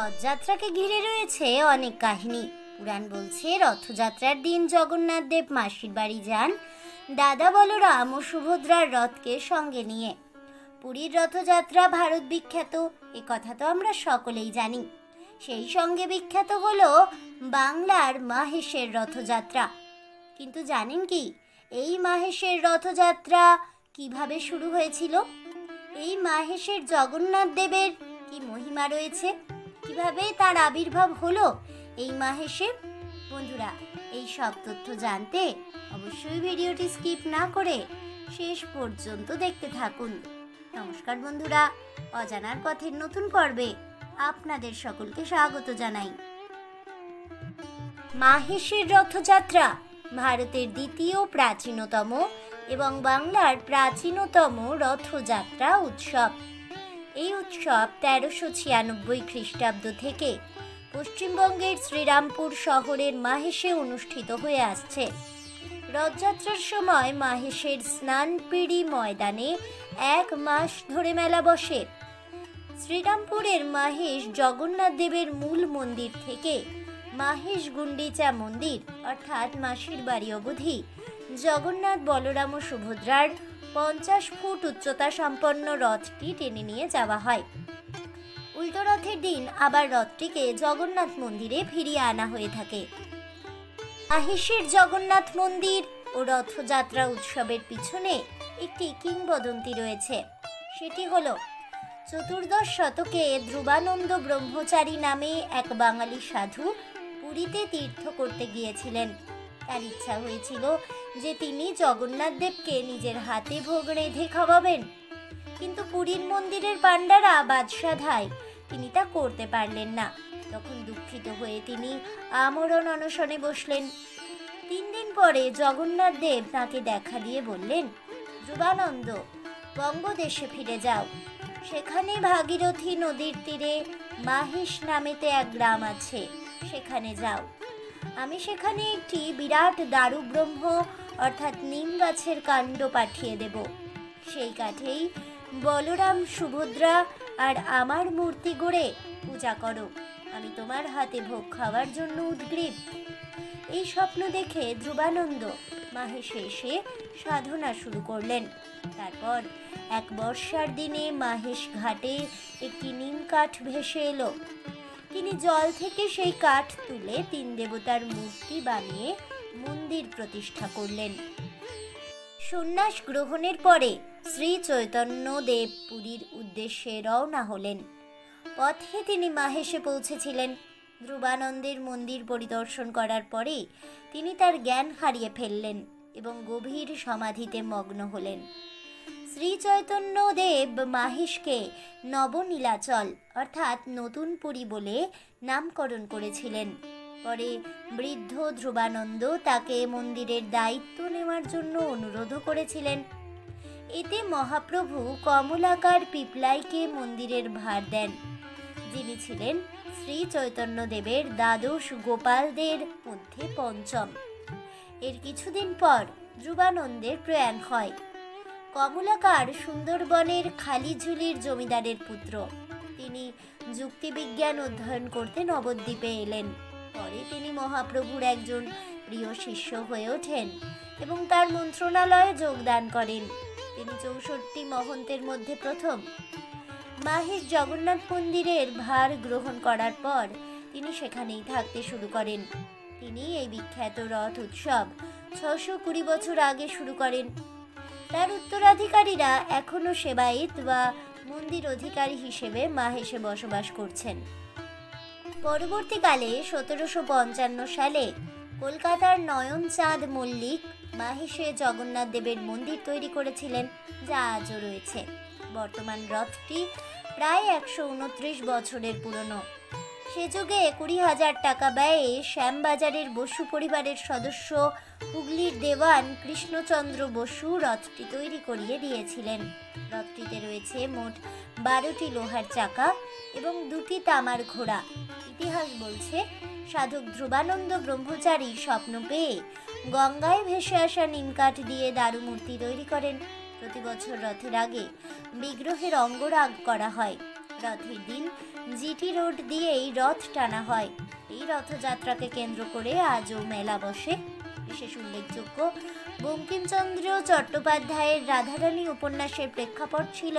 রথযাত্রাকে ঘিরে রয়েছে অনেক কাহিনী। পুরাণ বলছে রথযাত্রার দিন জগন্নাথ দেব মাসির বাড়ি যান দাদা বলরাম ও সুভদ্রার রথকে সঙ্গে নিয়ে। পুরীর রথযাত্রা ভারত বিখ্যাত, এ কথা তো আমরা সকলেই জানি। সেই সঙ্গে বিখ্যাত হলো বাংলার মাহেশের রথযাত্রা। কিন্তু জানেন কি, এই মাহেশের রথযাত্রা কিভাবে শুরু হয়েছিল? এই মাহেশের জগন্নাথ দেবের কি মহিমা রয়েছে, কিভাবে তার আবির্ভাব হলো এই মাহেশে? বন্ধুরা, এই সব তথ্য জানতে অবশ্যই ভিডিওটি স্কিপ না করে শেষ পর্যন্ত দেখতে থাকুন। নমস্কার বন্ধুরা, অজানার পথের নতুন পর্বে আপনাদের সকলকে স্বাগত জানাই। মাহেশের রথযাত্রা ভারতের দ্বিতীয় প্রাচীনতম এবং বাংলার প্রাচীনতম রথযাত্রা উৎসব। এই উৎসব 1396 খ্রিস্টাব্দ থেকে পশ্চিমবঙ্গের শ্রীরামপুর শহরের মাহেশে অনুষ্ঠিত হয়ে আসছে। রথযাত্রার সময় মাহেশের স্নানপিড়ি ময়দানে 1 মাস ধরে মেলা বসে। শ্রীরামপুরের মাহেশ জগন্নাথ দেবের মূল মন্দির থেকে মাহেশ গুন্ডিচা মন্দির অর্থাৎ মাসির বাড়ি অবধি জগন্নাথ বলরাম ও সুভদ্রার 50 ফুট উচ্চতা সম্পন্ন রথটি টেনে নিয়ে যাওয়া হয়। উল্টো রথের দিন আবার রথটিকে জগন্নাথ মন্দিরে ফিরিয়ে আনা হয়ে থাকে। মাহেশের জগন্নাথ মন্দির ও রথযাত্রা উৎসবের পিছনে একটি কিংবদন্তি রয়েছে। সেটি হলো চতুর্দশ শতকে ধ্রুবানন্দ ব্রহ্মচারী নামে এক বাঙালি সাধু পুরীতে তীর্থ করতে গিয়েছিলেন। তার ইচ্ছা হয়েছিল যে তিনি জগন্নাথ দেবকে নিজের হাতে ভোগ রেঁধে খাওয়াবেন, কিন্তু পুরীর মন্দিরের পাণ্ডারা বাদশাধায় তিনি তা করতে পারলেন না। তখন দুঃখিত হয়ে তিনি আমরণ অনশনে বসলেন। 3 দিন পরে জগন্নাথ দেব তাকে দেখা দিয়ে বললেন, ধ্রুবানন্দ, বঙ্গদেশে ফিরে যাও। সেখানে ভাগীরথী নদীর তীরে মাহেশ নামেতে এক গ্রাম আছে, সেখানে যাও। আমি সেখানে একটি বিরাট দারু ব্রহ্ম অর্থাৎ নিম গাছের কাণ্ড পাঠিয়ে দেব। সেই কাঠেই বলরাম, সুভদ্রা আর আমার মূর্তি গড়ে পূজা করো। আমি তোমার হাতে ভোগ খাওয়ার জন্য উদগ্রীব। এই স্বপ্ন দেখে ধ্রুবানন্দ মাহেশে এসে সাধনা শুরু করলেন। তারপর এক বর্ষার দিনে মাহেশ ঘাটে একটি নিম কাঠ ভেসে এলো। তিনি জল থেকে সেই কাঠ তুলে 3 দেবতার মূর্তি বানিয়ে মন্দির প্রতিষ্ঠা করলেন। সন্ন্যাস গ্রহণের পরে শ্রী চৈতন্য দেব পুরীর উদ্দেশ্যে রওনা হলেন। পথে তিনি মাহেশে পৌঁছেছিলেন। ধ্রুবানন্দের মন্দির পরিদর্শন করার পরে তিনি তার জ্ঞান হারিয়ে ফেললেন এবং গভীর সমাধিতে মগ্ন হলেন। শ্রী চৈতন্য দেব মাহেশকে নবনীলাচল অর্থাৎ নতুন পুরী বলে নামকরণ করেছিলেন। পরে বৃদ্ধ ধ্রুবানন্দ তাকে মন্দিরের দায়িত্ব নেওয়ার জন্য অনুরোধ করেছিলেন। এতে মহাপ্রভু কমলাকার পিপলাইকে মন্দিরের ভার দেন, যিনি ছিলেন শ্রী চৈতন্য দেবের দ্বাদশ গোপালদের মধ্যে পঞ্চম। এর কিছুদিন পর ধ্রুবানন্দের প্রয়াণ হয়। কমলাকার সুন্দরবনের খালিঝুলির জমিদারের পুত্র। তিনি যুক্তিবিজ্ঞান অধ্যয়ন করতে নবদ্বীপে এলেন। পরে তিনি মহাপ্রভুর একজন প্রিয় শিষ্য হয়ে ওঠেন এবং তার মন্ত্রণালয়ে যোগদান করেন। তিনি 64 মহন্তের মধ্যে প্রথম। মাহেশ জগন্নাথ মন্দিরের ভার গ্রহণ করার পর তিনি সেখানেই থাকতে শুরু করেন। তিনি এই বিখ্যাত রথ উৎসব 620 বছর আগে শুরু করেন। তার উত্তরাধিকারীরা এখনো সেবায়েত বা মন্দির অধিকারী হিসেবে মাহেশে বসবাস করছেন। পরবর্তীকালে 1755 সালে কলকাতার নয়নচাঁদ মল্লিক মাহেশে জগন্নাথ দেবের মন্দির তৈরি করেছিলেন, যা আজও রয়েছে। বর্তমান রথটি প্রায় 129 বছরের পুরনো। সে যুগে 20,000 টাকা ব্যয়ে শ্যামবাজারের বসু পরিবারের সদস্য হুগলির দেওয়ান কৃষ্ণচন্দ্র বসু রথটি তৈরি করিয়ে দিয়েছিলেন। রথটিতে রয়েছে মোট 12টি লোহার চাকা এবং 2টি তামার ঘোড়া। ইতিহাস বলছে সাধক ধ্রুবানন্দ ব্রহ্মচারী স্বপ্ন পেয়ে গঙ্গায় ভেসে আসা নিমকাঠ দিয়ে দারু মূর্তি তৈরি করেন। প্রতি বছর রথের আগে বিগ্রহের অঙ্গরাগ করা হয়। রথের দিন জিটি রোড দিয়েই রথ টানা হয়। এই রথযাত্রাকে কেন্দ্র করে আজও মেলা বসে। বিশেষ উল্লেখযোগ্য, বঙ্কিমচন্দ্র চট্টোপাধ্যায়ের রাধারানী উপন্যাসের প্রেক্ষাপট ছিল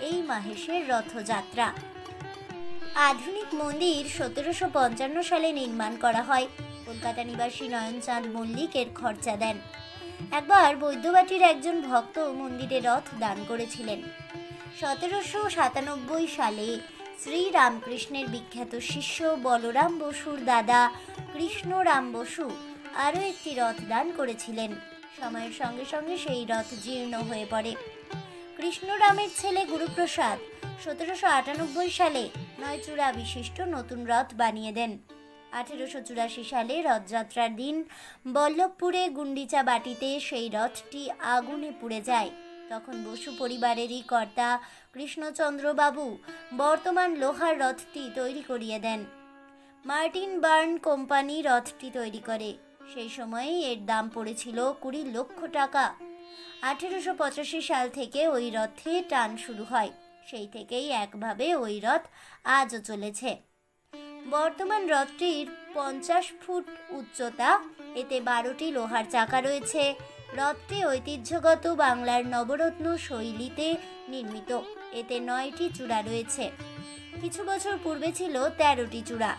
এই মাহেশের রথযাত্রা। আধুনিক মন্দির 1755 সালে নির্মাণ করা হয়। কলকাতা নিবাসী নয়নচাঁদ মল্লিক এর খরচা দেন। একবার বৈদ্যবাটির একজন ভক্ত মন্দিরে রথ দান করেছিলেন। 1797 সালে শ্রীরামকৃষ্ণের বিখ্যাত শিষ্য বলরাম বসুর দাদা কৃষ্ণরাম বসু আরও একটি রথ দান করেছিলেন। সময়ের সঙ্গে সঙ্গে সেই রথ জীর্ণ হয়ে পড়ে। কৃষ্ণরামের ছেলে গুরুপ্রসাদ 1798 সালে 9 চূড়া বিশিষ্ট নতুন রথ বানিয়ে দেন। 1884 সালে রথযাত্রার দিন বল্লভপুরে গুন্ডিচা বাটিতে সেই রথটি আগুনে পুড়ে যায়। তখন বসু পরিবারেরই কর্তা কৃষ্ণচন্দ্র বাবু বর্তমান লোহার রথটি তৈরি করিয়ে দেন। মার্টিন বার্ন কোম্পানি রথটি তৈরি করে। সেই সময়ে এর দাম পড়েছিল 20 লক্ষ টাকা। 1885 সাল থেকে ওই রথে টান শুরু হয়। সেই থেকেই একভাবে ওই রথ আজও চলেছে। বর্তমান রথটির 50 ফুট উচ্চতা, এতে 12টি লোহার চাকা রয়েছে। রথটি ঐতিহ্যগত বাংলার নবরত্ন শৈলীতে নির্মিত। এতে 9টি চূড়া রয়েছে। কিছু বছর পূর্বে ছিল 13টি চূড়া।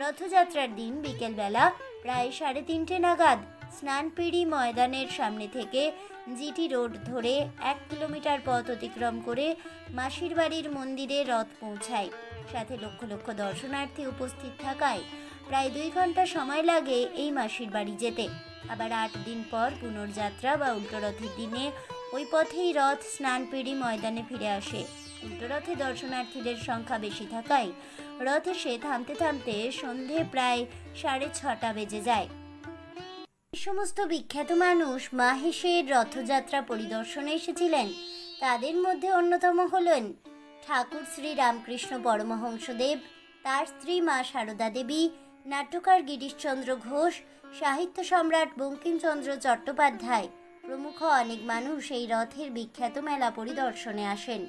রথযাত্রার দিন বিকেলবেলা প্রায় 3:30 নাগাদ স্নানপিড়ি ময়দানের সামনে থেকে জিটি রোড ধরে 1 কিলোমিটার পথ অতিক্রম করে মাসির বাড়ির মন্দিরে রথ পৌঁছায়। সাথে লক্ষ লক্ষ দর্শনার্থী উপস্থিত থাকায় প্রায় 2 ঘন্টা সময় লাগে এই মাসির বাড়ি যেতে। আবার 8 দিন পর পুনর্যাত্রা বা উল্টো রথের দিনে ওই পথেই রথ স্নানপিড়ি ময়দানে ফিরে আসে। উল্টো রথে দর্শনার্থীদের সংখ্যা বেশি থাকায় রথ এসে থামতে থামতে সন্ধে প্রায় 6:30 বেজে যায়। এই সমস্ত বিখ্যাত মানুষ মাহেশের রথযাত্রা পরিদর্শনে এসেছিলেন। তাদের মধ্যে অন্যতম হলেন ঠাকুর শ্রী রামকৃষ্ণ পরমহংসদেব, তার স্ত্রী মা সারদা দেবী, নাট্যকার গিরিশচন্দ্র ঘোষ, সাহিত্য সম্রাট বঙ্কিমচন্দ্র চট্টোপাধ্যায় প্রমুখ অনেক মানুষ এই রথের বিখ্যাত মেলা পরিদর্শনে আসেন।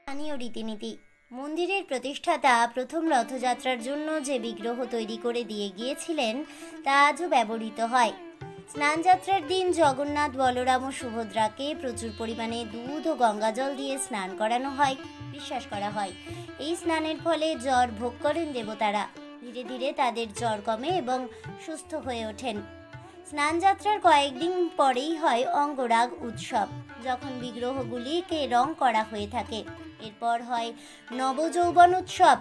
স্থানীয় রীতিনীতি। মন্দিরের প্রতিষ্ঠাতা প্রথম রথযাত্রার জন্য যে বিগ্রহ তৈরি করে দিয়ে গিয়েছিলেন তা আজও ব্যবহৃত হয়। স্নানযাত্রার দিন জগন্নাথ, বলরাম ও সুভদ্রাকে প্রচুর পরিমাণে দুধ ও গঙ্গাজল দিয়ে স্নান করানো হয়। বিশ্বাস করা হয় এই স্নানের ফলে জ্বর ভোগ করেন দেবতারা। ধীরে ধীরে তাদের জ্বর কমে এবং সুস্থ হয়ে ওঠেন। স্নানযাত্রার কয়েকদিন পরেই হয় অঙ্গরাগ উৎসব, যখন বিগ্রহগুলিকে রং করা হয়ে থাকে। এরপর হয় নবযৌবন উৎসব।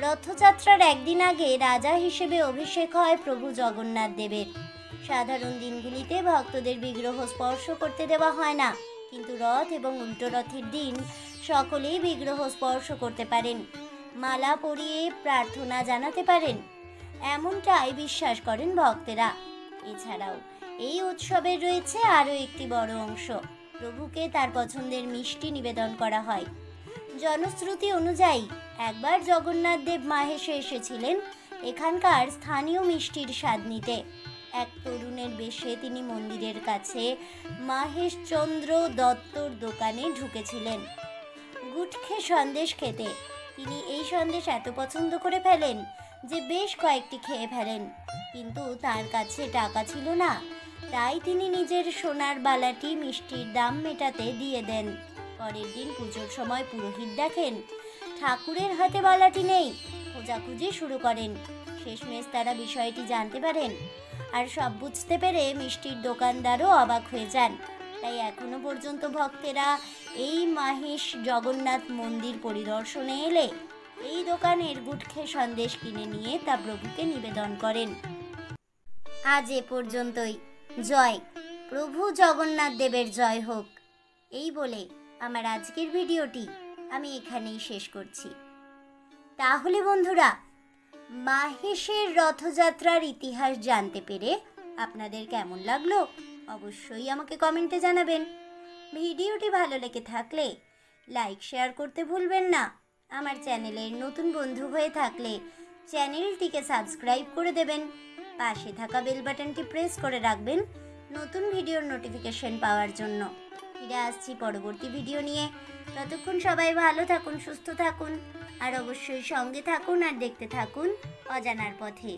রথযাত্রার একদিন আগে রাজা হিসেবে অভিষেক হয় প্রভু জগন্নাথ দেবের। সাধারণ দিনগুলিতে ভক্তদের বিগ্রহ স্পর্শ করতে দেওয়া হয় না, কিন্তু রথ এবং উল্টো রথের দিন সকলেই বিগ্রহ স্পর্শ করতে পারেন, মালা পরিয়ে প্রার্থনা জানাতে পারেন, এমনটাই বিশ্বাস করেন ভক্তেরা। এছাড়াও এই উৎসবের রয়েছে আরও একটি বড় অংশ। প্রভুকে তার পছন্দের মিষ্টি নিবেদন করা হয়। জনশ্রুতি অনুযায়ী একবার জগন্নাথ দেব মাহেশে এসেছিলেন এখানকার স্থানীয় মিষ্টির স্বাদ নিতে। এক তরুণের বেশে তিনি মন্দিরের কাছে মাহেশচন্দ্র দত্তর দোকানে ঢুকেছিলেন গুটখে সন্দেশ খেতে। তিনি এই সন্দেশ এত পছন্দ করে ফেলেন যে বেশ কয়েকটি খেয়ে ফেলেন, কিন্তু তার কাছে টাকা ছিল না। তাই তিনি নিজের সোনার বালাটি মিষ্টির দাম মেটাতে দিয়ে দেন। পরের দিন পুজোর সময় পুরোহিত দেখেন ঠাকুরের হাতে বালাটি নেই। খোঁজাখুঁজি শুরু করেন। শেষমেশ তারা বিষয়টি জানতে পারেন, আর সব বুঝতে পেরে মিষ্টির দোকানদারও অবাক হয়ে যান। তাই এখনো পর্যন্ত ভক্তেরা এই মাহেশ জগন্নাথ মন্দির পরিদর্শনে এলে এই দোকানের গুটখে সন্দেশ কিনে নিয়ে তা প্রভুকে নিবেদন করেন। আজ এ পর্যন্তই। জয় প্রভু জগন্নাথ দেবের জয় হোক। এই বলে আমার আজকের ভিডিওটি আমি এখানেই শেষ করছি। তাহলে বন্ধুরা, মাহেশের রথযাত্রার ইতিহাস জানতে পেরে আপনাদের কেমন লাগলো অবশ্যই আমাকে কমেন্টে জানাবেন। ভিডিওটি ভালো লেগে থাকলে লাইক শেয়ার করতে ভুলবেন না। আমার চ্যানেলের নতুন বন্ধু হয়ে থাকলে চ্যানেলটিকে সাবস্ক্রাইব করে দেবেন। পাশে থাকা বেল বাটনটি প্রেস করে রাখবেন নতুন ভিডিওর নোটিফিকেশন পাওয়ার জন্য। ফিরে আসছি পরবর্তী ভিডিও নিয়ে। ততক্ষণ সবাই ভালো থাকুন, সুস্থ থাকুন। আর অবশ্যই সঙ্গে থাকুন আর দেখতে থাকুন অজানার পথে।